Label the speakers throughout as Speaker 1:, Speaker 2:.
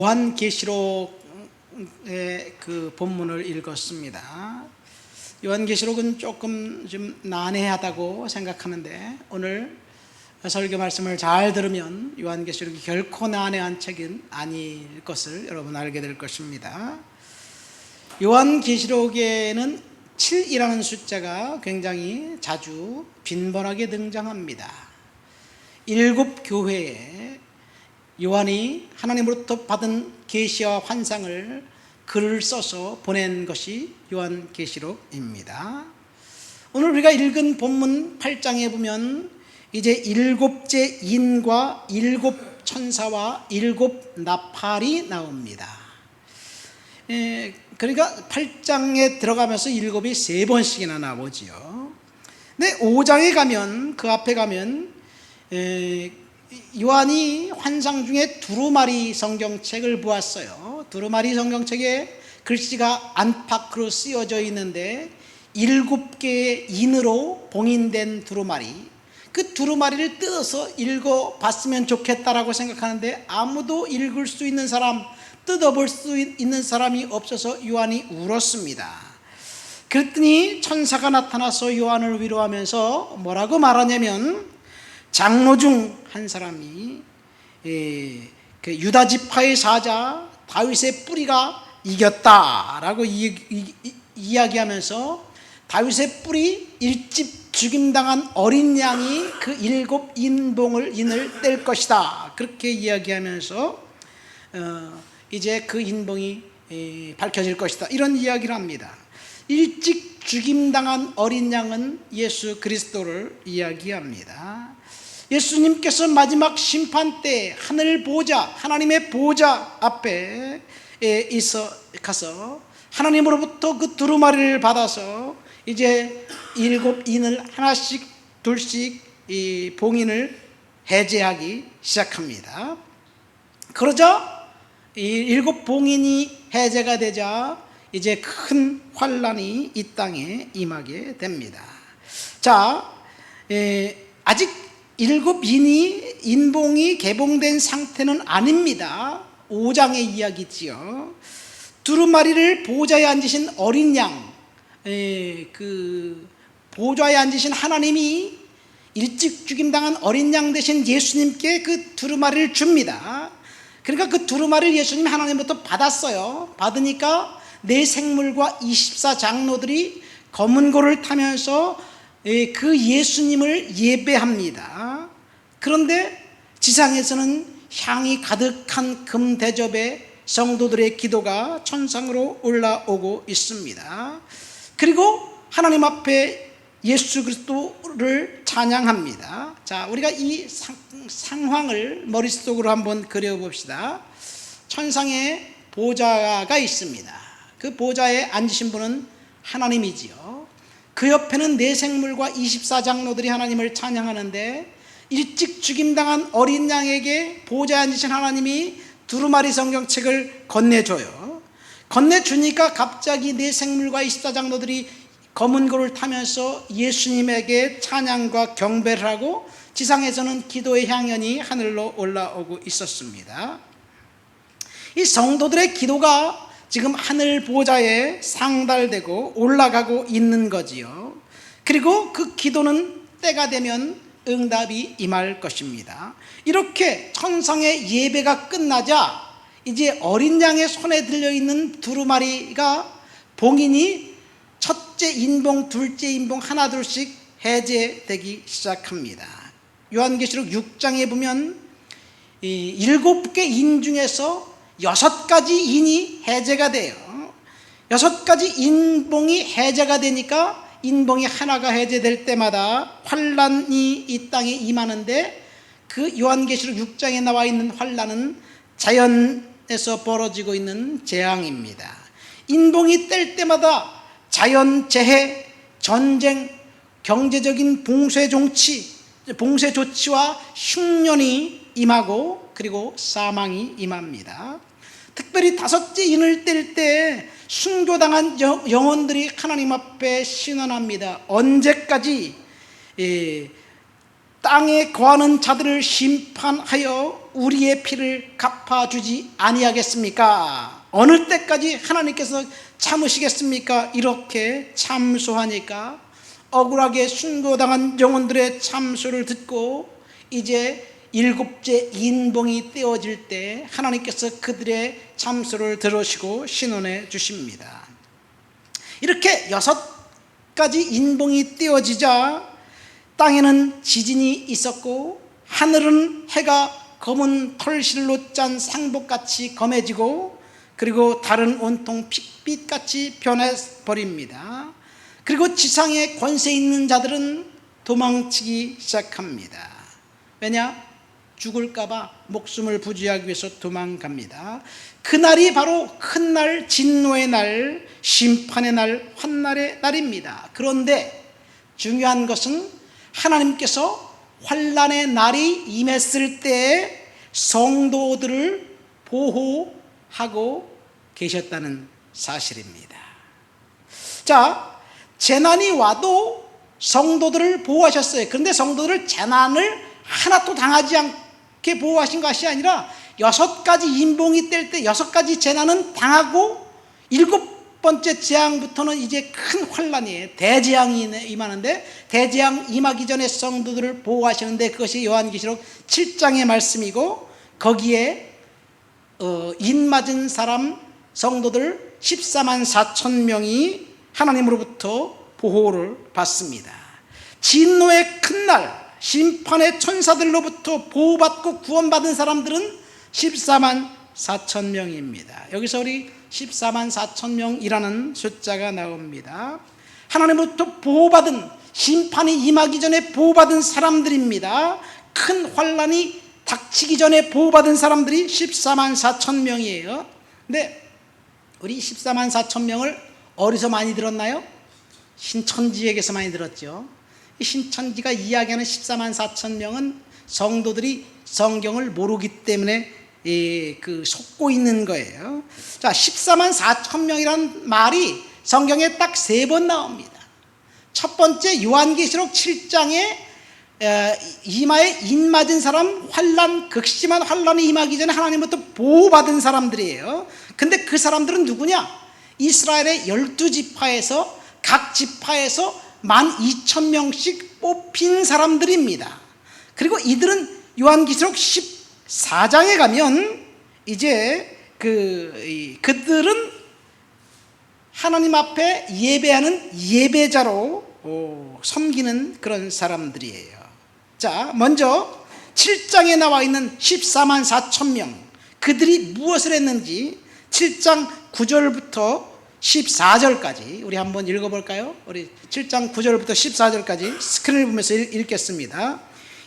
Speaker 1: 요한계시록의 그 본문을 읽었습니다. 요한계시록은 조금 좀 난해하다고 생각하는데 오늘 설교 말씀을 잘 들으면 요한계시록이 결코 난해한 책은 아닐 것을 여러분 알게 될 것입니다. 요한계시록에는 7이라는 숫자가 굉장히 자주 빈번하게 등장합니다. 7교회에 요한이 하나님으로부터 받은 계시와 환상을 글을 써서 보낸 것이 요한계시록입니다. 오늘 우리가 읽은 본문 8장에 보면 이제 7째 인과 7 천사와 7 나팔이 나옵니다. 그러니까 8장에 들어가면서 7이 3번씩이나 나오지요. 근데 5장에 가면, 그 앞에 가면 요한이 환상 중에 두루마리 성경책을 보았어요. 두루마리 성경책에 글씨가 안팎으로 쓰여져 있는데 7개의 인으로 봉인된 두루마리, 그 두루마리를 뜯어서 읽어봤으면 좋겠다라고 생각하는데 아무도 읽을 수 있는 사람, 뜯어볼 수 있는 사람이 없어서 요한이 울었습니다. 그랬더니 천사가 나타나서 요한을 위로하면서 뭐라고 말하냐면, 장로 중 한 사람이 그 유다 지파의 사자 다윗의 뿌리가 이겼다라고 이야기하면서 다윗의 뿌리 일집 죽임당한 어린 양이 그 7 인을 뗄 것이다, 그렇게 이야기하면서 이제 그 인봉이 밝혀질 것이다, 이런 이야기를 합니다. 일찍 죽임당한 어린 양은 예수 그리스도를 이야기합니다. 예수님께서 마지막 심판 때 하늘 보좌, 하나님의 보좌 앞에 가서 하나님으로부터 그 두루마리를 받아서 이제 7 인을 하나씩 둘씩 이 봉인을 해제하기 시작합니다. 그러자 이 7 봉인이 해제가 되자 이제 큰 환란이 이 땅에 임하게 됩니다. 자, 아직 7 인봉이 개봉된 상태는 아닙니다. 5장의 이야기지요. 두루마리를 보좌에 앉으신 어린 양, 그 보좌에 앉으신 하나님이 일찍 죽임당한 어린 양 대신 예수님께 그 두루마리를 줍니다. 그러니까 그 두루마리를 예수님이 하나님부터 받았어요. 받으니까 네 생물과 24장로들이 검은 고를 타면서 그 예수님을 예배합니다. 그런데 지상에서는 향이 가득한 금 대접에 성도들의 기도가 천상으로 올라오고 있습니다. 그리고 하나님 앞에 예수 그리스도를 찬양합니다. 자, 우리가 이 상황을 머릿속으로 한번 그려봅시다. 천상에 보좌가 있습니다. 그 보좌에 앉으신 분은 하나님이지요. 그 옆에는 네 생물과 24장로들이 하나님을 찬양하는데, 일찍 죽임당한 어린 양에게 보좌에 앉으신 하나님이 두루마리 성경책을 건네줘요. 건네주니까 갑자기 네 생물과 24장로들이 검은 고를 타면서 예수님에게 찬양과 경배를 하고 지상에서는 기도의 향연이 하늘로 올라오고 있었습니다. 이 성도들의 기도가 지금 하늘 보좌에 상달되고 올라가고 있는 거지요. 그리고 그 기도는 때가 되면 응답이 임할 것입니다. 이렇게 천상의 예배가 끝나자 이제 어린 양의 손에 들려있는 두루마리가 봉인이 첫째 인봉, 둘째 인봉 하나 둘씩 해제되기 시작합니다. 요한계시록 6장에 보면 이 7개 인 중에서 6가지 인이 해제가 돼요. 6가지 인봉이 해제가 되니까 인봉이 하나가 해제될 때마다 환란이 이 땅에 임하는데, 그 요한계시록 6장에 나와 있는 환란은 자연에서 벌어지고 있는 재앙입니다. 인봉이 뗄 때마다 자연재해, 전쟁, 경제적인 봉쇄 조치와 흉년이 임하고 그리고 사망이 임합니다. 특별히 5째 인을 뗄 때 순교당한 영혼들이 하나님 앞에 신원합니다. 언제까지 땅에 거하는 자들을 심판하여 우리의 피를 갚아주지 아니하겠습니까? 어느 때까지 하나님께서 참으시겠습니까? 이렇게 참소하니까 억울하게 순교당한 영혼들의 참소를 듣고 이제 7째 인봉이 떼어질 때 하나님께서 그들의 참소를 들으시고 신원해 주십니다. 이렇게 6가지 인봉이 떼어지자 땅에는 지진이 있었고 하늘은 해가 검은 털실로 짠 상복같이 검해지고 그리고 달은 온통 핏빛같이 변해버립니다. 그리고 지상에 권세 있는 자들은 도망치기 시작합니다. 왜냐? 죽을까봐 목숨을 부지하기 위해서 도망갑니다. 그날이 바로 큰 날, 진노의 날, 심판의 날, 환날의 날입니다. 그런데 중요한 것은 하나님께서 환난의 날이 임했을 때 성도들을 보호하고 계셨다는 사실입니다. 자, 재난이 와도 성도들을 보호하셨어요. 그런데 성도들을 재난을 하나도 당하지 않게 보호하신 것이 아니라 6가지 인봉이 뗄 때 6가지 재난은 당하고 7번째 재앙부터는 이제 큰 환난이에요. 대재앙이 임하는데 대재앙 임하기 전에 성도들을 보호하시는데 그것이 요한계시록 7장의 말씀이고 거기에 인 맞은 사람 성도들 14만 4천 명이 하나님으로부터 보호를 받습니다. 진노의 큰 날 심판의 천사들로부터 보호받고 구원받은 사람들은 14만 4천 명입니다. 여기서 우리 14만 4천 명이라는 숫자가 나옵니다. 하나님으로부터 보호받은 심판이 임하기 전에 보호받은 사람들입니다. 큰 환난이 닥치기 전에 보호받은 사람들이 14만 4천 명이에요. 근데 우리 14만 4천 명을 어디서 많이 들었나요? 신천지에게서 많이 들었죠. 이 신천지가 이야기하는 14만 4천 명은 성도들이 성경을 모르기 때문에 속고 있는 거예요. 자, 14만 4천 명이라는 말이 성경에 딱 3번 나옵니다. 첫 번째 요한계시록 7장에 이마에 인 맞은 사람, 환난, 극심한 환난이 임하기 전에 하나님부터 보호받은 사람들이에요. 근데 그 사람들은 누구냐? 이스라엘의 12지파에서 각 지파에서 12,000명씩 뽑힌 사람들입니다. 그리고 이들은 요한계시록 14장에 가면 이제 그들은 하나님 앞에 예배하는 예배자로 섬기는 그런 사람들이에요. 자, 먼저 7장에 나와 있는 14만 4천 명 그들이 무엇을 했는지 7장 9절부터 14절까지 우리 한번 읽어볼까요? 우리 7장 9절부터 14절까지 스크린을 보면서 읽겠습니다.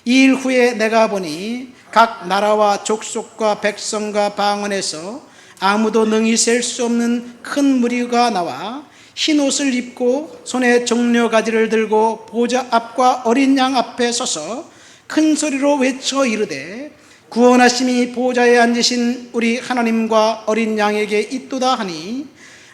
Speaker 1: 이 일 후에 내가 보니 각 나라와 족속과 백성과 방언에서 아무도 능히 셀 수 없는 큰 무리가 나와 흰 옷을 입고 손에 종려가지를 들고 보좌 앞과 어린 양 앞에 서서 큰 소리로 외쳐 이르되 구원하심이 보좌에 앉으신 우리 하나님과 어린 양에게 있도다 하니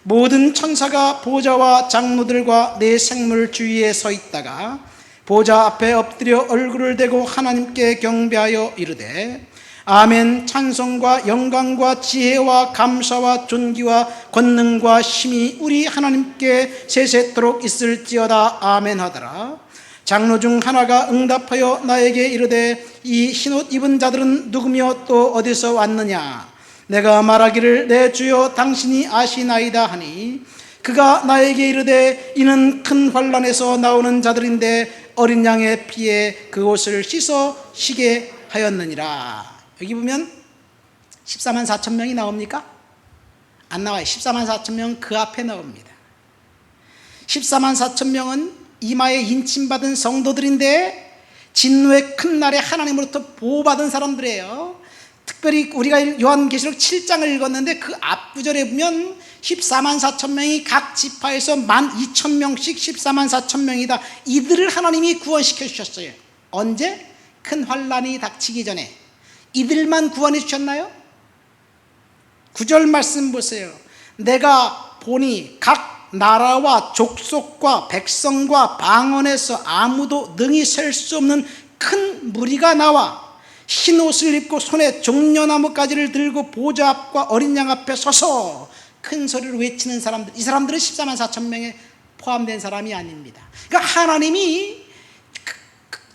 Speaker 1: 모든 천사가 보좌와 장로들과 네 생물 주위에 서 있다가 보좌 앞에 엎드려 얼굴을 대고 하나님께 경배하여 이르되 아멘. 찬송과 영광과 지혜와 감사와 존귀와 권능과 힘이 우리 하나님께 세세토록 있을지어다. 아멘 하더라. 장로 중 하나가 응답하여 나에게 이르되 이 흰옷 입은 자들은 누구며 또 어디서 왔느냐? 내가 말하기를 내 주여 당신이 아시나이다 하니 그가 나에게 이르되 이는 큰 환난에서 나오는 자들인데 어린 양의 피에 그 옷을 씻어 쉬게 하였느니라. 여기 보면 14만 4천 명이 나옵니까? 안 나와요. 14만 4천 명 그 앞에 나옵니다. 14만 4천 명은 이마에 인침받은 성도들인데 진노의 큰 날에 하나님으로부터 보호받은 사람들이에요. 특별히 우리가 요한계시록 7장을 읽었는데 그 앞구절에 보면 14만 4천 명이 각 지파에서 12,000명씩 14만 4천 명이다. 이들을 하나님이 구원시켜 주셨어요. 언제? 큰 환난이 닥치기 전에. 이들만 구원해 주셨나요? 9절 말씀 보세요. 내가 보니 각 나라와 족속과 백성과 방언에서 아무도 능히 셀 수 없는 큰 무리가 나와 흰 옷을 입고 손에 종려나무 가지를 들고 보좌 앞과 어린 양 앞에 서서 큰 소리로 외치는 사람들, 이 사람들은 14만 4천 명에 포함된 사람이 아닙니다. 그러니까 하나님이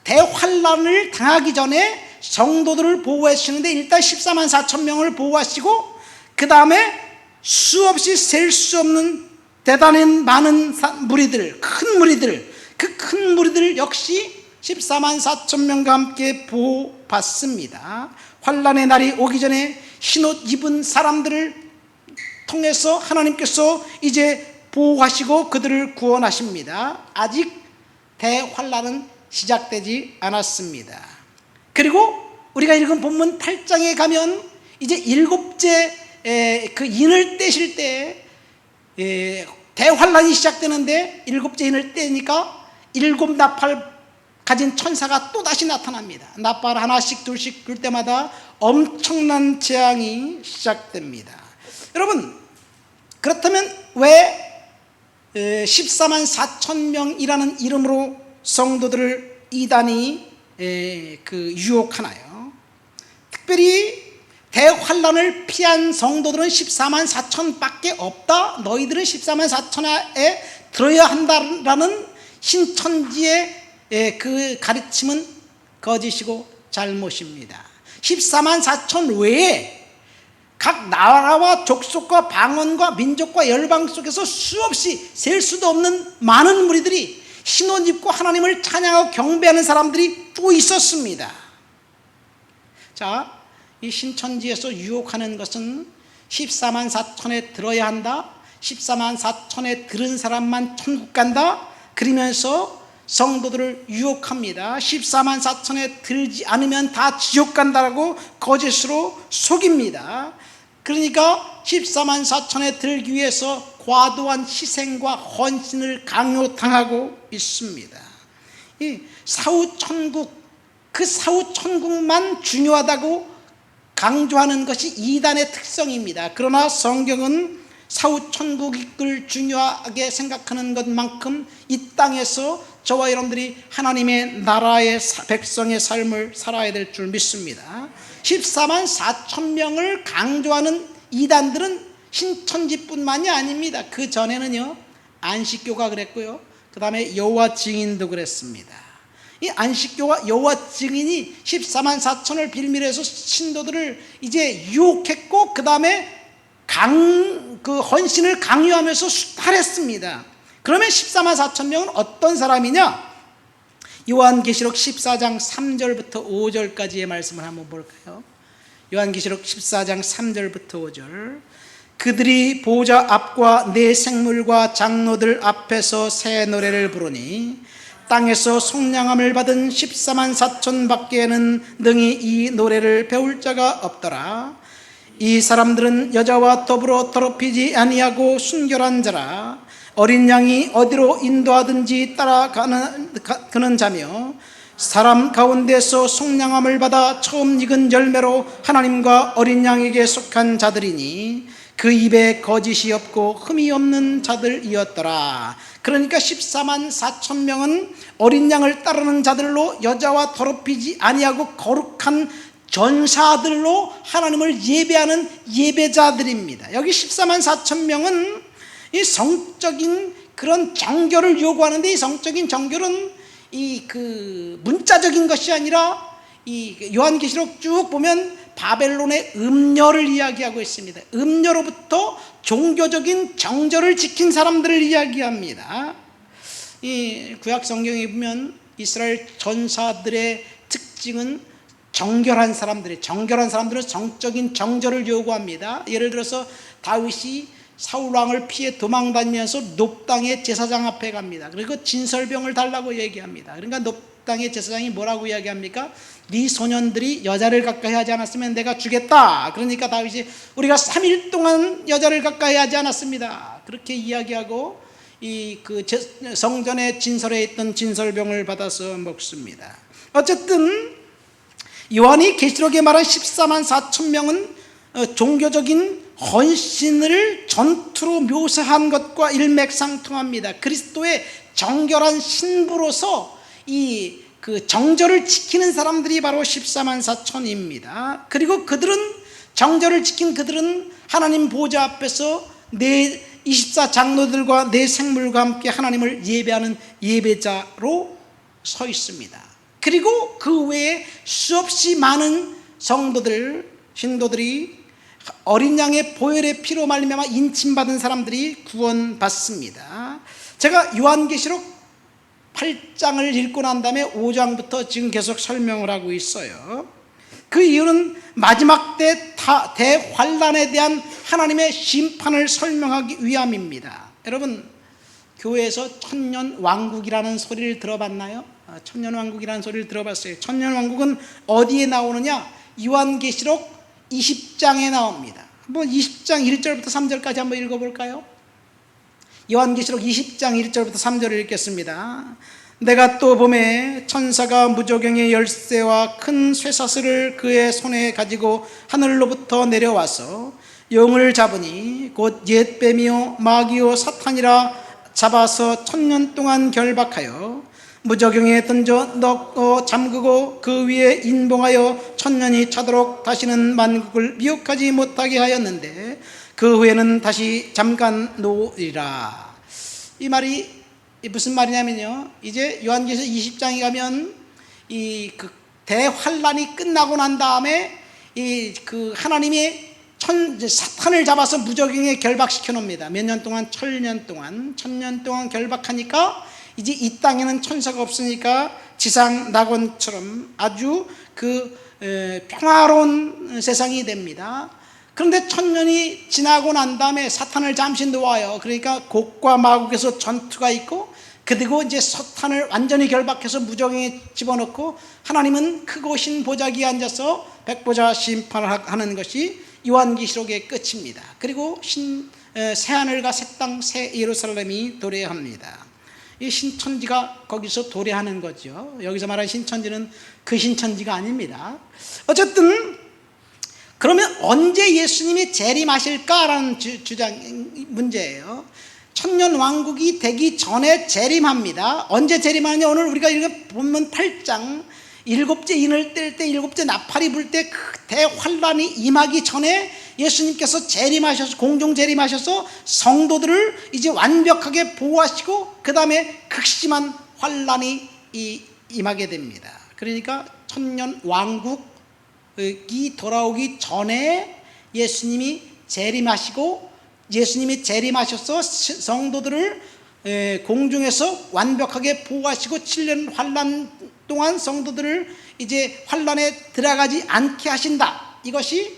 Speaker 1: 대환란을 당하기 전에 성도들을 보호하시는데 일단 14만 4천 명을 보호하시고 그 다음에 수없이 셀 수 없는 대단히 많은 무리들, 큰 무리들, 그 큰 무리들 역시 14만 4천 명과 함께 보호받습니다. 환란의 날이 오기 전에 흰옷 입은 사람들을 통해서 하나님께서 이제 보호하시고 그들을 구원하십니다. 아직 대환란은 시작되지 않았습니다. 그리고 우리가 읽은 본문 8장에 가면 이제 일곱째 그 인을 떼실 때 대환란이 시작되는데 일곱째 인을 떼니까 일곱 나팔 가진 천사가 또다시 나타납니다. 나팔 하나씩 둘씩 불 때마다 엄청난 재앙이 시작됩니다. 여러분, 그렇다면 왜 14만 4천 명이라는 이름으로 성도들을 이단이 유혹하나요? 특별히 대환란을 피한 성도들은 14만 4천 밖에 없다. 너희들은 14만 4천에 들어야 한다라는 신천지의 그 가르침은 거짓이고 잘못입니다. 14만 4천 외에 각 나라와 족속과 방언과 민족과 열방 속에서 수없이 셀 수도 없는 많은 무리들이 흰옷 입고 하나님을 찬양하고 경배하는 사람들이 또 있었습니다. 자, 이 신천지에서 유혹하는 것은 14만 4천에 들어야 한다, 14만 4천에 들은 사람만 천국 간다, 그러면서 성도들을 유혹합니다. 14만 4천에 들지 않으면 다 지옥 간다라고 거짓으로 속입니다. 그러니까 14만 4천에 들기 위해서 과도한 희생과 헌신을 강요당하고 있습니다. 이 사후천국, 그 사후천국만 중요하다고 강조하는 것이 이단의 특성입니다. 그러나 성경은 사후천국을 중요하게 생각하는 것만큼 이 땅에서 저와 여러분들이 하나님의 나라의 백성의 삶을 살아야 될 줄 믿습니다. 14만 4천 명을 강조하는 이단들은 신천지뿐만이 아닙니다. 그 전에는요, 안식교가 그랬고요, 그 다음에 여호와 증인도 그랬습니다. 이 안식교와 여호와 증인이 14만 4천을 빌미로 해서 신도들을 이제 유혹했고 그 다음에 그 헌신을 강요하면서 수탈했습니다. 그러면 14만 4천 명은 어떤 사람이냐? 요한계시록 14장 3절부터 5절까지의 말씀을 한번 볼까요? 요한계시록 14장 3절부터 5절. 그들이 보좌 앞과 네 생물과 장로들 앞에서 새 노래를 부르니 땅에서 속량함을 받은 14만 4천 밖에는 능히 이 노래를 배울 자가 없더라. 이 사람들은 여자와 더불어 더럽히지 아니하고 순결한 자라. 어린 양이 어디로 인도하든지 따라가는 자며 사람 가운데서 속량함을 받아 처음 익은 열매로 하나님과 어린 양에게 속한 자들이니 그 입에 거짓이 없고 흠이 없는 자들이었더라. 그러니까 14만 4천 명은 어린 양을 따르는 자들로 여자와 더럽히지 아니하고 거룩한 전사들로 하나님을 예배하는 예배자들입니다. 여기 14만 4천 명은 이 성적인 그런 정결을 요구하는데, 이 성적인 정결은 그 문자적인 것이 아니라 이 요한계시록 쭉 보면 바벨론의 음녀를 이야기하고 있습니다. 음녀로부터 종교적인 정절을 지킨 사람들을 이야기합니다. 이 구약 성경에 보면 이스라엘 전사들의 특징은 정결한 사람들은 정적인 정절을 요구합니다. 예를 들어서 다윗이 사울왕을 피해 도망다니면서 놋땅의 제사장 앞에 갑니다. 그리고 진설병을 달라고 얘기합니다. 그러니까 놋땅의 제사장이 뭐라고 이야기합니까? 네 소년들이 여자를 가까이 하지 않았으면 내가 주겠다. 그러니까 다윗이 우리가 3일 동안 여자를 가까이 하지 않았습니다. 그렇게 이야기하고 그 성전의 진설에 있던 진설병을 받아서 먹습니다. 어쨌든 요한이 계시록에 말한 14만 4천 명은 종교적인 헌신을 전투로 묘사한 것과 일맥상통합니다. 그리스도의 정결한 신부로서 그 정절을 지키는 사람들이 바로 14만 4천입니다. 그리고 그들은 정절을 지킨 그들은 하나님 보좌 앞에서 내 24장로들과 내 생물과 함께 하나님을 예배하는 예배자로 서 있습니다. 그리고 그 외에 수없이 많은 성도들, 신도들이 어린 양의 보혈의 피로 말미암아 인침받은 사람들이 구원받습니다. 제가 요한계시록 8장을 읽고 난 다음에 5장부터 지금 계속 설명을 하고 있어요. 그 이유는 마지막 때 대환란에 대한 하나님의 심판을 설명하기 위함입니다. 여러분, 교회에서 천년왕국이라는 소리를 들어봤나요? 천년왕국이라는 소리를 들어봤어요. 천년왕국은 어디에 나오느냐? 요한계시록 20장에 나옵니다. 한번 20장 1절부터 3절까지 한번 읽어볼까요? 요한계시록 20장 1절부터 3절을 읽겠습니다. 내가 또 보매 천사가 무저경의 열쇠와 큰 쇠사슬을 그의 손에 가지고 하늘로부터 내려와서 용을 잡으니 곧 옛뱀이요 마귀요 사탄이라 잡아서 1000년 동안 결박하여 무저경에 던져 넣고 잠그고 그 위에 인봉하여 1000년이 차도록 다시는 만국을 미혹하지 못하게 하였는데 그 후에는 다시 잠깐 놓으리라. 이 말이 무슨 말이냐면요, 이제 요한계시록 20장에 가면 이 그 대환란이 끝나고 난 다음에 이 그 하나님이 사탄을 잡아서 무저경에 결박시켜 놓습니다. 몇 년 동안? 1000년 동안 결박하니까 이제 이 땅에는 천사가 없으니까 지상 낙원처럼 아주 그 평화로운 세상이 됩니다. 그런데 1000년이 지나고 난 다음에 사탄을 잠시 놓아요. 그러니까 곡과 마곡에서 전투가 있고, 그리고 이제 사탄을 완전히 결박해서 무저경에 집어넣고 하나님은 크고 신 보좌기에 앉아서 백보자 심판을 하는 것이 요한계시록의 끝입니다. 그리고 새하늘과 새 땅 새 예루살렘이 도래합니다. 이 신천지가 거기서 도래하는 거죠. 여기서 말하는 신천지는 그 신천지가 아닙니다. 어쨌든 그러면 언제 예수님이 재림하실까라는 문제예요. 천년왕국이 되기 전에 재림합니다. 언제 재림하느냐? 오늘 우리가 읽은 본문 8장 일곱째 인을 뗄 때, 일곱째 나팔이 불 때 그 대환란이 임하기 전에 예수님께서 재림하셔서, 공중 재림하셔서 성도들을 이제 완벽하게 보호하시고 그 다음에 극심한 환란이 임하게 됩니다. 그러니까 천년왕국이 돌아오기 전에 예수님이 재림하시고, 예수님이 재림하셔서 성도들을 공중에서 완벽하게 보호하시고 7년 환란 동안 성도들을 이제 환란에 들어가지 않게 하신다. 이것이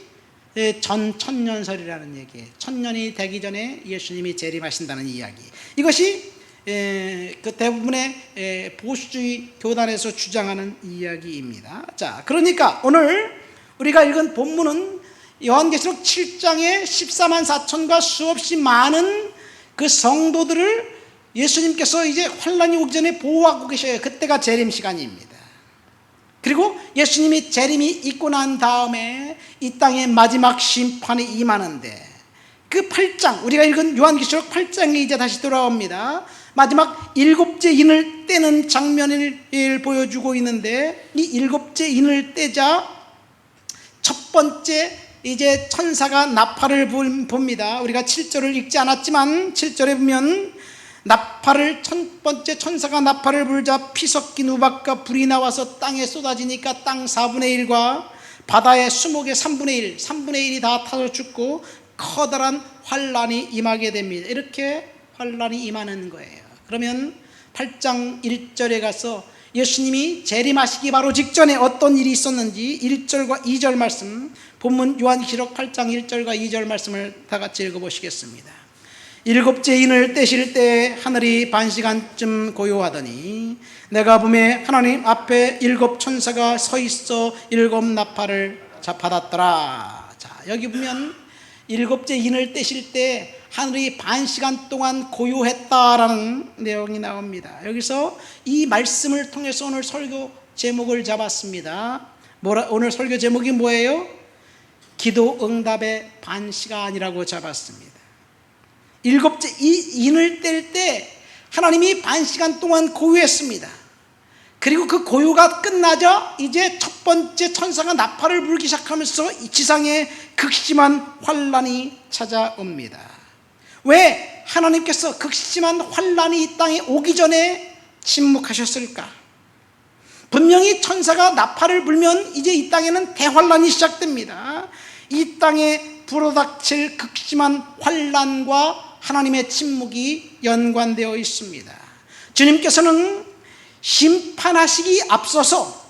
Speaker 1: 전천년설이라는 얘기예요. 1000년이 되기 전에 예수님이 재림하신다는 이야기. 이것이 그 대부분의 보수주의 교단에서 주장하는 이야기입니다. 자, 그러니까 오늘 우리가 읽은 본문은 요한계시록 7장에 14만 4천과 수없이 많은 그 성도들을 예수님께서 이제 환란이 오기 전에 보호하고 계셔요. 그때가 재림 시간입니다. 그리고 예수님이 재림이 있고 난 다음에 이 땅의 마지막 심판이 임하는데, 그 8장, 우리가 읽은 요한계시록 8장에 이제 다시 돌아옵니다. 마지막 일곱째 인을 떼는 장면을 보여주고 있는데, 이 일곱째 인을 떼자 첫 번째 이제 천사가 나팔을 봅니다. 우리가 7절을 읽지 않았지만 7절에 보면 나팔을, 첫 번째 천사가 나팔을 불자 피 섞인 우박과 불이 나와서 땅에 쏟아지니까 땅 4분의 1과 바다의 수목의 3분의 1이 다 타서 죽고 커다란 환란이 임하게 됩니다. 이렇게 환란이 임하는 거예요. 그러면 8장 1절에 가서 예수님이 재림하시기 바로 직전에 어떤 일이 있었는지 1절과 2절 말씀, 본문 요한계시록 8장 1절과 2절 말씀을 다 같이 읽어보시겠습니다. 일곱째 인을 떼실 때 하늘이 반시간쯤 고요하더니 내가 보매 하나님 앞에 일곱 천사가 서 있어 일곱 나팔을 받았더라. 자, 여기 보면 일곱째 인을 떼실 때 하늘이 반시간 동안 고요했다라는 내용이 나옵니다. 여기서 이 말씀을 통해서 오늘 설교 제목을 잡았습니다. 오늘 설교 제목이 뭐예요? 기도 응답의 반시간이라고 잡았습니다. 일곱째 인을 뗄 때 하나님이 반시간 동안 고요했습니다. 그리고 그 고요가 끝나자 이제 첫 번째 천사가 나팔을 불기 시작하면서 이 지상에 극심한 환란이 찾아옵니다. 왜 하나님께서 극심한 환란이 이 땅에 오기 전에 침묵하셨을까? 분명히 천사가 나팔을 불면 이제 이 땅에는 대환란이 시작됩니다. 이 땅에 불어닥칠 극심한 환란과 하나님의 침묵이 연관되어 있습니다. 주님께서는 심판하시기 앞서서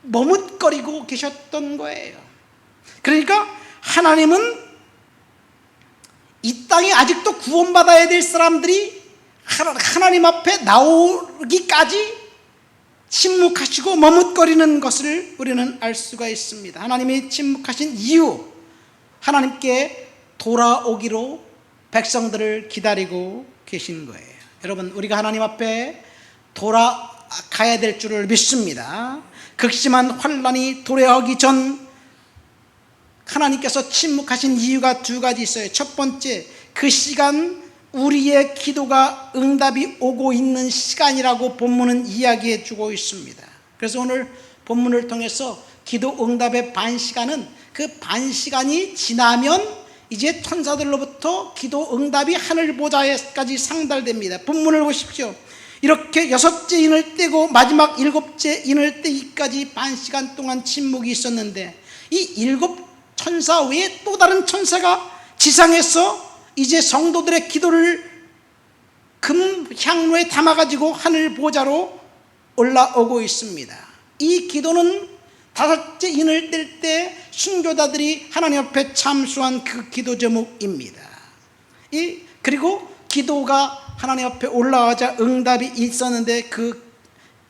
Speaker 1: 머뭇거리고 계셨던 거예요. 그러니까 하나님은 이 땅에 아직도 구원받아야 될 사람들이 하나님 앞에 나오기까지 침묵하시고 머뭇거리는 것을 우리는 알 수가 있습니다. 하나님이 침묵하신 이유, 하나님께 돌아오기로 백성들을 기다리고 계신 거예요. 여러분, 우리가 하나님 앞에 돌아가야 될 줄을 믿습니다. 극심한 환란이 도래하기 전 하나님께서 침묵하신 이유가 두 가지 있어요. 첫 번째, 그 시간 우리의 기도가 응답이 오고 있는 시간이라고 본문은 이야기해 주고 있습니다. 그래서 오늘 본문을 통해서 기도 응답의 반시간은 그 반시간이 지나면 이제 천사들로부터 기도 응답이 하늘 보좌에까지 상달됩니다. 본문을 보십시오. 이렇게 6째 인을 떼고 마지막 7째 인을 떼기까지 반시간 동안 침묵이 있었는데, 이 7 천사 외에 또 다른 천사가 지상에서 이제 성도들의 기도를 금 향로에 담아가지고 하늘 보좌로 올라오고 있습니다. 이 기도는 5째 인을 뗄 때 순교자들이 하나님 앞에 참수한 그 기도 제목입니다. 그리고 기도가 하나님 앞에 올라가자 응답이 있었는데 그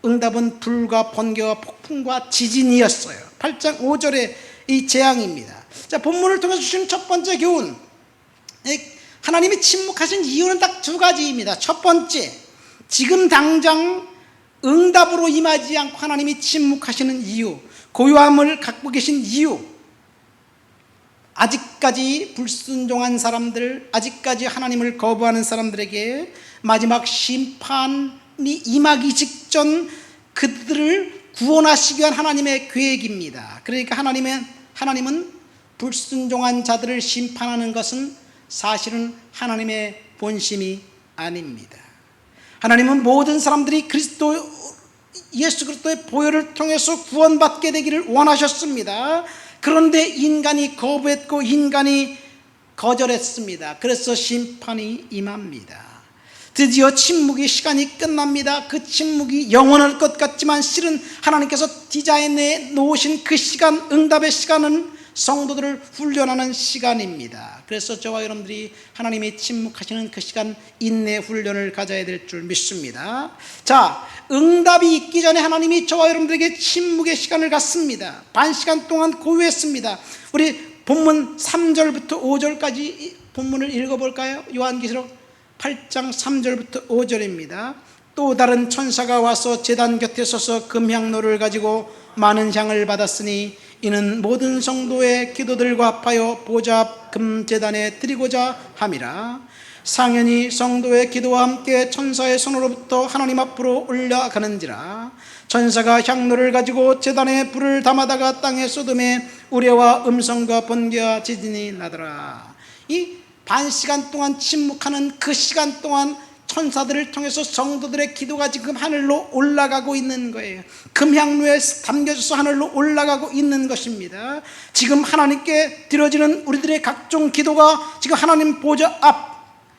Speaker 1: 응답은 불과 번개와 폭풍과 지진이었어요. 8장 5절의 이 재앙입니다. 자, 본문을 통해서 주신 첫 번째 교훈, 하나님이 침묵하신 이유는 딱 두 가지입니다. 첫 번째, 지금 당장 응답으로 임하지 않고 하나님이 침묵하시는 이유, 고요함을 갖고 계신 이유, 아직까지 불순종한 사람들, 아직까지 하나님을 거부하는 사람들에게 마지막 심판이 임하기 직전 그들을 구원하시기 위한 하나님의 계획입니다. 그러니까 하나님은 불순종한 자들을 심판하는 것은 사실은 하나님의 본심이 아닙니다. 하나님은 모든 사람들이 예수 그리스도의 보혈을 통해서 구원받게 되기를 원하셨습니다. 그런데 인간이 거부했고 인간이 거절했습니다. 그래서 심판이 임합니다. 드디어 침묵의 시간이 끝납니다. 그 침묵이 영원할 것 같지만 실은 하나님께서 디자인해 놓으신 그 시간, 응답의 시간은 성도들을 훈련하는 시간입니다. 그래서 저와 여러분들이 하나님이 침묵하시는 그 시간, 인내 훈련을 가져야 될 줄 믿습니다. 자, 응답이 있기 전에 하나님이 저와 여러분들에게 침묵의 시간을 갖습니다. 반시간 동안 고요했습니다. 우리 본문 3절부터 5절까지 본문을 읽어볼까요? 요한계시록 8장 3절부터 5절입니다. 또 다른 천사가 와서 제단 곁에 서서 금향로를 가지고 많은 향을 받았으니 이는 모든 성도의 기도들과 합하여 보좌 앞 금제단에 드리고자 함이라. 상연히 성도의 기도와 함께 천사의 손으로부터 하나님 앞으로 올라가는지라. 천사가 향로를 가지고 제단에 불을 담아다가 땅에 쏟음에 우레와 음성과 번개와 지진이 나더라. 이 반시간 동안 침묵하는 그 시간 동안 천사들을 통해서 성도들의 기도가 지금 하늘로 올라가고 있는 거예요. 금향로에 담겨져서 하늘로 올라가고 있는 것입니다. 지금 하나님께 드려지는 우리들의 각종 기도가 지금 하나님 보좌 앞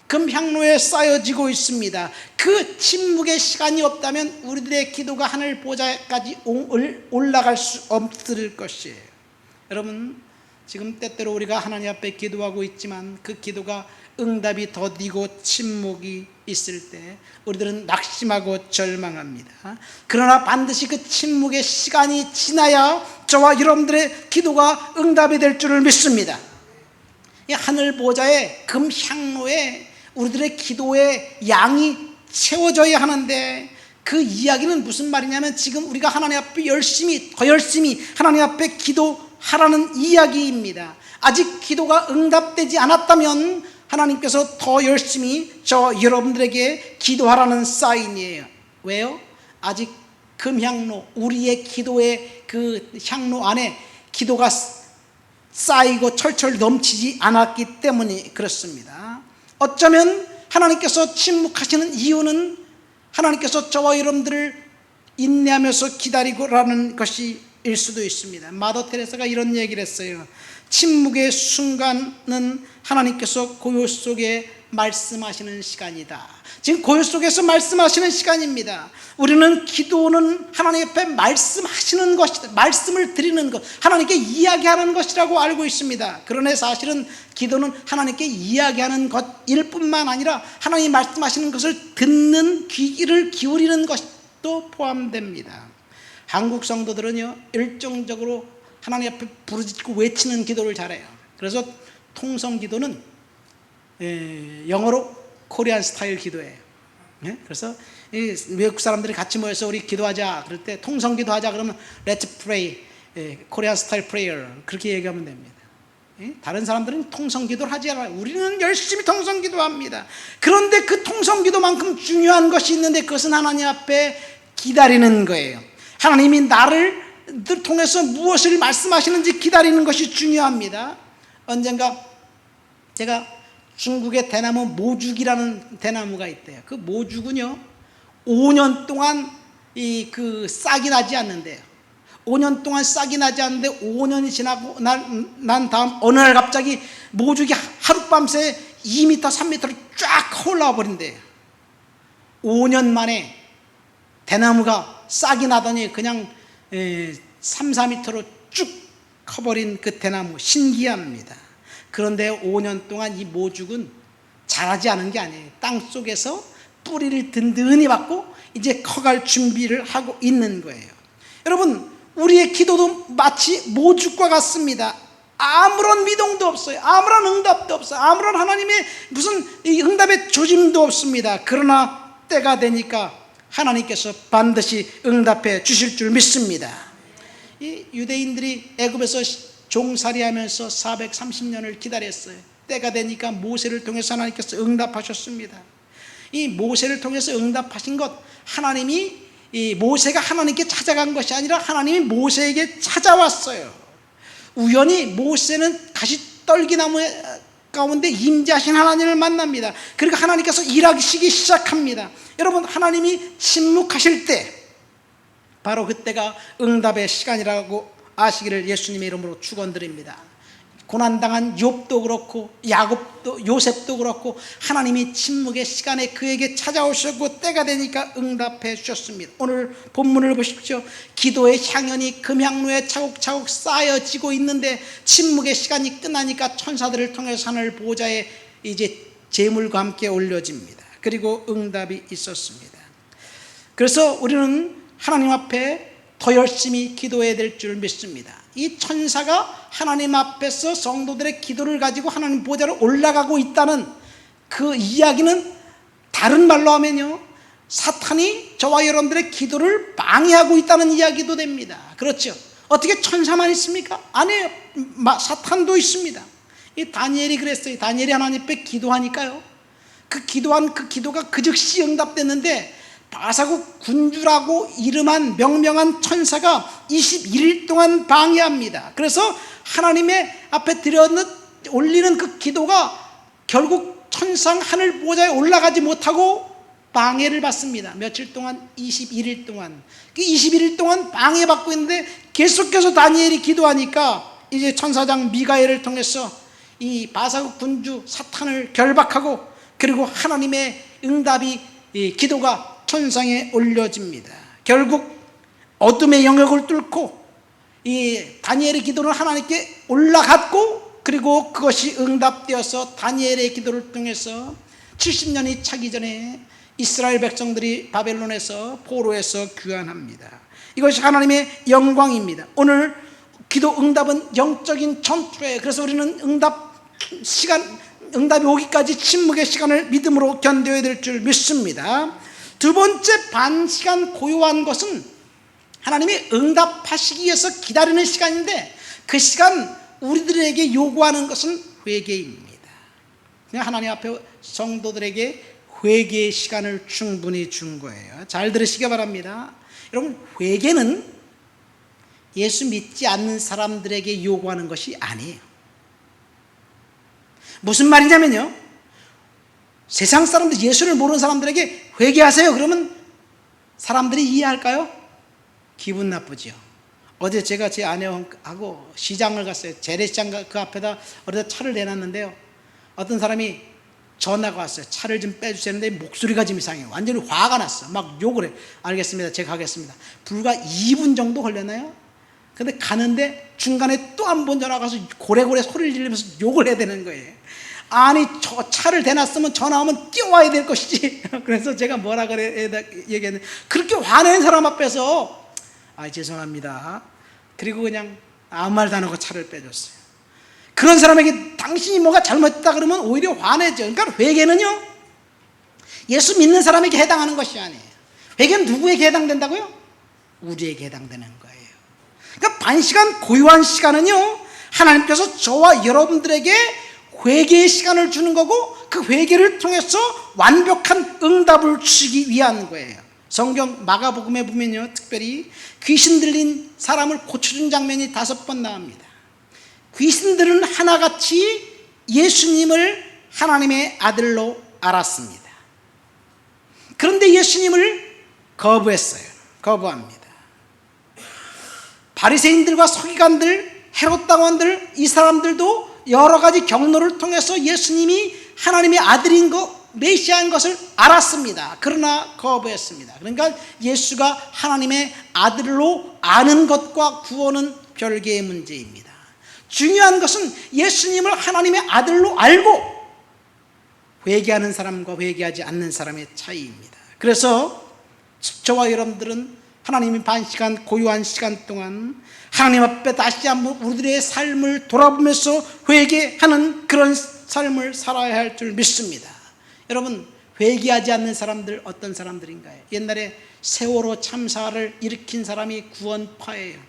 Speaker 1: 금향로에 쌓여지고 있습니다. 그 침묵의 시간이 없다면 우리들의 기도가 하늘 보좌까지 올라갈 수 없을 것이에요. 여러분, 지금 때때로 우리가 하나님 앞에 기도하고 있지만 그 기도가 응답이 더디고 침묵이 있을 때 우리들은 낙심하고 절망합니다. 그러나 반드시 그 침묵의 시간이 지나야 저와 여러분들의 기도가 응답이 될 줄을 믿습니다. 이 하늘 보좌의 금향로에 우리들의 기도의 양이 채워져야 하는데, 그 이야기는 무슨 말이냐면 지금 우리가 하나님 앞에 더 열심히 하나님 앞에 기도하라는 이야기입니다. 아직 기도가 응답되지 않았다면 하나님께서 더 열심히 저 여러분들에게 기도하라는 사인이에요. 왜요? 아직 금향로, 우리의 기도의 그 향로 안에 기도가 쌓이고 철철 넘치지 않았기 때문이 그렇습니다. 어쩌면 하나님께서 침묵하시는 이유는 하나님께서 저와 여러분들을 인내하면서 기다리고라는 것일 수도 있습니다. 마더 테레사가 이런 얘기를 했어요. 침묵의 순간은 하나님께서 고요 속에 말씀하시는 시간이다. 지금 고요 속에서 말씀하시는 시간입니다. 우리는 기도는 하나님 앞에 말씀하시는 것이다, 말씀을 드리는 것, 하나님께 이야기하는 것이라고 알고 있습니다. 그러나 사실은 기도는 하나님께 이야기하는 것일 뿐만 아니라 하나님이 말씀하시는 것을 듣는 귀를 기울이는 것도 포함됩니다. 한국 성도들은요, 일정적으로 하나님 앞에 부르짖고 외치는 기도를 잘해요. 그래서 통성 기도는 영어로 코리안 스타일 기도예요. 그래서 외국 사람들이 같이 모여서 우리 기도하자 그럴 때 통성 기도하자 그러면 Let's pray, 코리안 스타일 prayer 그렇게 얘기하면 됩니다. 다른 사람들은 통성 기도를 하지 않아요. 우리는 열심히 통성 기도합니다. 그런데 그 통성 기도만큼 중요한 것이 있는데 그것은 하나님 앞에 기다리는 거예요. 하나님이 나를 통해서 무엇을 말씀하시는지 기다리는 것이 중요합니다. 언젠가 제가 중국의 대나무 모죽이라는 대나무가 있대요. 그 모죽은요 5년 동안 그 싹이 나지 않는데요. 5년 동안 싹이 나지 않는데 5년이 지나고 난 다음 어느 날 갑자기 모죽이 하룻밤새 2m, 3m로 쫙 올라와 버린대요. 5년 만에 대나무가 싹이 나더니 그냥 3, 4m로 쭉 커버린 그 대나무, 신기합니다. 그런데 5년 동안 이 모죽은 자라지 않은 게 아니에요. 땅속에서 뿌리를 든든히 받고 이제 커갈 준비를 하고 있는 거예요. 여러분, 우리의 기도도 마치 모죽과 같습니다. 아무런 미동도 없어요. 아무런 응답도 없어요. 아무런 하나님의 무슨 응답의 조짐도 없습니다. 그러나 때가 되니까 하나님께서 반드시 응답해 주실 줄 믿습니다. 이 유대인들이 애굽에서 종살이하면서 430년을 기다렸어요. 때가 되니까 모세를 통해서 하나님께서 응답하셨습니다. 이 모세를 통해서 응답하신 것, 하나님이 이 모세가 하나님께 찾아간 것이 아니라 하나님이 모세에게 찾아왔어요. 우연히 모세는 가시떨기나무 가운데 임재하신 하나님을 만납니다. 그러니까 하나님께서 일하시기 시작합니다. 여러분, 하나님이 침묵하실 때 바로 그때가 응답의 시간이라고 아시기를 예수님의 이름으로 축원드립니다. 고난당한 욥도 그렇고 야곱도 요셉도 그렇고 하나님이 침묵의 시간에 그에게 찾아오셨고 때가 되니까 응답해 주셨습니다. 오늘 본문을 보십시오. 기도의 향연이 금향로에 차곡차곡 쌓여지고 있는데 침묵의 시간이 끝나니까 천사들을 통해서 하늘 보좌에 이제 제물과 함께 올려집니다. 그리고 응답이 있었습니다. 그래서 우리는 하나님 앞에 더 열심히 기도해야 될 줄 믿습니다. 이 천사가 하나님 앞에서 성도들의 기도를 가지고 하나님 보좌로 올라가고 있다는 그 이야기는 다른 말로 하면요, 사탄이 저와 여러분들의 기도를 방해하고 있다는 이야기도 됩니다. 그렇죠? 어떻게 천사만 있습니까? 아니에요. 사탄도 있습니다. 이 다니엘이 그랬어요. 다니엘이 하나님 앞에 기도하니까요, 그 기도한 그 기도가 그 즉시 응답됐는데 바사국 군주라고 이름한 명명한 천사가 21일 동안 방해합니다. 그래서 하나님의 앞에 올리는 그 기도가 결국 천상 하늘 보좌에 올라가지 못하고 방해를 받습니다. 며칠 동안? 21일 동안. 그 21일 동안 방해받고 있는데 계속해서 다니엘이 기도하니까 이제 천사장 미가엘을 통해서 이 바사국 군주 사탄을 결박하고 그리고 하나님의 응답이, 이 기도가 천상에 올려집니다. 결국 어둠의 영역을 뚫고 이 다니엘의 기도는 하나님께 올라갔고 그리고 그것이 응답되어서 다니엘의 기도를 통해서 70년이 차기 전에 이스라엘 백성들이 바벨론에서 포로에서 귀환합니다. 이것이 하나님의 영광입니다. 오늘 기도 응답은 영적인 전투예요. 그래서 우리는 응답이 오기까지 침묵의 시간을 믿음으로 견뎌야 될 줄 믿습니다. 두 번째 반시간 고요한 것은 하나님이 응답하시기 위해서 기다리는 시간인데 그 시간 우리들에게 요구하는 것은 회개입니다. 하나님 앞에 성도들에게 회개의 시간을 충분히 준 거예요. 잘 들으시기 바랍니다. 여러분, 회개는 예수 믿지 않는 사람들에게 요구하는 것이 아니에요. 무슨 말이냐면요, 세상 사람들, 예수를 모르는 사람들에게 회개하세요 그러면 사람들이 이해할까요? 기분 나쁘죠. 어제 제가 제 아내하고 시장을 갔어요. 재래시장 그 앞에다 어디다 차를 내놨는데요, 어떤 사람이 전화가 왔어요. 차를 좀 빼주세요 했는데 목소리가 좀 이상해요. 완전히 화가 났어. 막 욕을 해. 알겠습니다, 제가 가겠습니다. 불과 2분 정도 걸렸나요? 근데 가는데 중간에 또 한 번 전화가 와서 고래고래 소리를 지르면서 욕을 해야 되는 거예요. 아니, 저 차를 대놨으면 전화하면 뛰어와야 될 것이지. 그래서 제가 뭐라 그래 얘기했는데, 그렇게 화낸 사람 앞에서 죄송합니다, 그리고 그냥 아무 말도 안 하고 차를 빼줬어요. 그런 사람에게 당신이 뭐가 잘못했다 그러면 오히려 화내죠. 그러니까 회개는요, 예수 믿는 사람에게 해당하는 것이 아니에요. 회개는 누구에게 해당된다고요? 우리에게 해당되는 거예요. 그러니까 반시간 고요한 시간은요, 하나님께서 저와 여러분들에게 회개의 시간을 주는 거고, 그 회개를 통해서 완벽한 응답을 주시기 위한 거예요. 성경 마가복음에 보면요, 특별히 귀신 들린 사람을 고쳐준 장면이 5번 나옵니다. 귀신들은 하나같이 예수님을 하나님의 아들로 알았습니다. 그런데 예수님을 거부합니다. 바리새인들과 서기관들, 헤롯 당원들, 이 사람들도 여러 가지 경로를 통해서 예수님이 하나님의 아들인 것, 메시아인 것을 알았습니다. 그러나 거부했습니다. 그러니까 예수가 하나님의 아들로 아는 것과 구원은 별개의 문제입니다. 중요한 것은 예수님을 하나님의 아들로 알고 회개하는 사람과 회개하지 않는 사람의 차이입니다. 그래서 저와 여러분들은 하나님이 반시간 고요한 시간 동안 하나님 앞에 다시 한번 우리들의 삶을 돌아보면서 회개하는 그런 삶을 살아야 할 줄 믿습니다. 여러분, 회개하지 않는 사람들 어떤 사람들인가요? 옛날에 세월호 참사를 일으킨 사람이 구원파예요.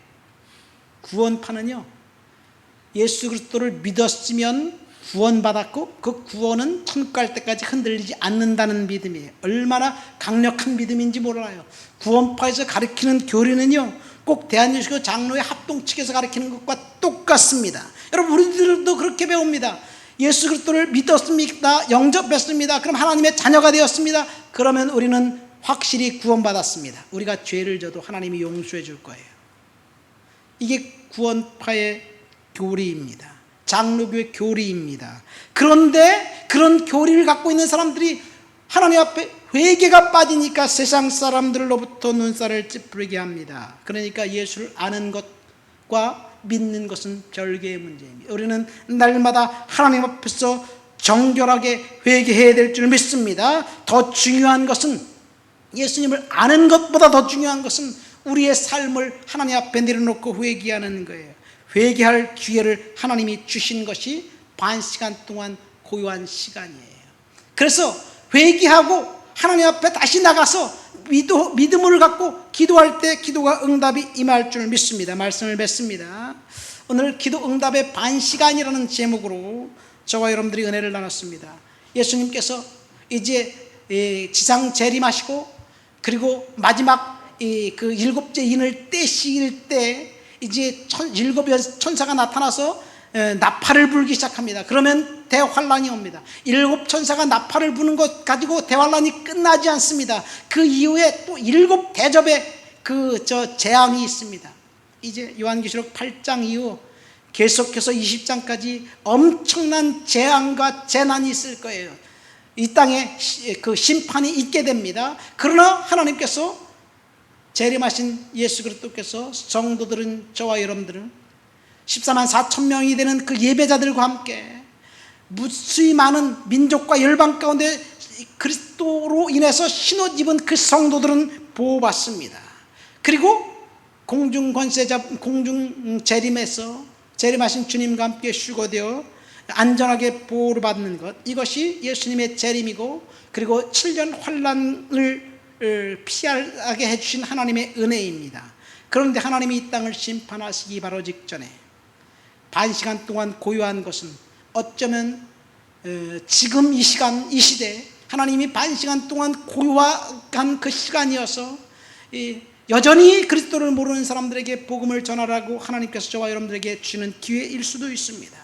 Speaker 1: 구원파는요, 예수 그리스도를 믿었으면 구원받았고 그 구원은 천국 갈 때까지 흔들리지 않는다는 믿음이에요. 얼마나 강력한 믿음인지 몰라요. 구원파에서 가르치는 교리는요, 꼭 대한예수교 장로의 합동 측에서 가르치는 것과 똑같습니다. 여러분, 우리들도 그렇게 배웁니다. 예수 그리스도를 믿었습니다, 영접했습니다, 그럼 하나님의 자녀가 되었습니다. 그러면 우리는 확실히 구원받았습니다. 우리가 죄를 져도 하나님이 용서해 줄 거예요. 이게 구원파의 교리입니다. 장로교의 교리입니다. 그런데 그런 교리를 갖고 있는 사람들이 하나님 앞에 회개가 빠지니까 세상 사람들로부터 눈살을 찌푸리게 합니다. 그러니까 예수를 아는 것과 믿는 것은 별개의 문제입니다. 우리는 날마다 하나님 앞에서 정결하게 회개해야 될 줄 믿습니다. 더 중요한 것은, 예수님을 아는 것보다 더 중요한 것은 우리의 삶을 하나님 앞에 내려놓고 회개하는 거예요. 회개할 기회를 하나님이 주신 것이 반시간 동안 고요한 시간이에요. 그래서 회개하고 하나님 앞에 다시 나가서 믿음을 갖고 기도할 때 기도가 응답이 임할 줄 믿습니다. 말씀을 뵙습니다. 오늘 기도 응답의 반시간이라는 제목으로 저와 여러분들이 은혜를 나눴습니다. 예수님께서 이제 지상 재림하시고, 그리고 마지막 그 7째 인을 떼실 때 이제 7 천사가 나타나서 나팔을 불기 시작합니다. 그러면 대환란이 옵니다. 7 천사가 나팔을 부는 것 가지고 대환란이 끝나지 않습니다. 그 이후에 또 7 대접의 재앙이 있습니다. 이제 요한계시록 8장 이후 계속해서 20장까지 엄청난 재앙과 재난이 있을 거예요. 이 땅에 그 심판이 있게 됩니다. 그러나 하나님께서, 재림하신 예수 그리스도께서 성도들은, 저와 여러분들은 14만 4천 명이 되는 그 예배자들과 함께 무수히 많은 민족과 열방 가운데 그리스도로 인해서 신옷 입은 그 성도들은 보호받습니다. 그리고 공중 권세자, 공중 재림에서 재림하신 주님과 함께 휴거되어 안전하게 보호를 받는 것, 이것이 예수님의 재림이고, 그리고 7년 환란을 피하게 해주신 하나님의 은혜입니다. 그런데 하나님이 이 땅을 심판하시기 바로 직전에 반시간 동안 고요한 것은 어쩌면 지금 이 시간, 이 시대 하나님이 반시간 동안 고요한 그 시간이어서 여전히 그리스도를 모르는 사람들에게 복음을 전하라고 하나님께서 저와 여러분들에게 주시는 기회일 수도 있습니다.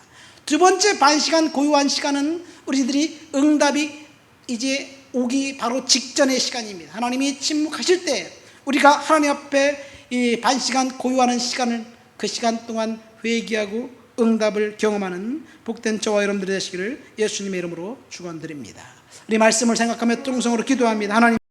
Speaker 1: 두 번째 반시간, 고요한 시간은 우리들이 응답이 이제 오기 바로 직전의 시간입니다. 하나님이 침묵하실 때 우리가 하나님 앞에 이 반시간 고요하는 시간을, 그 시간 동안 회개하고 응답을 경험하는 복된 저와 여러분들이 되시기를 예수님의 이름으로 축원드립니다. 우리 말씀을 생각하며 통성으로 기도합니다. 하나님,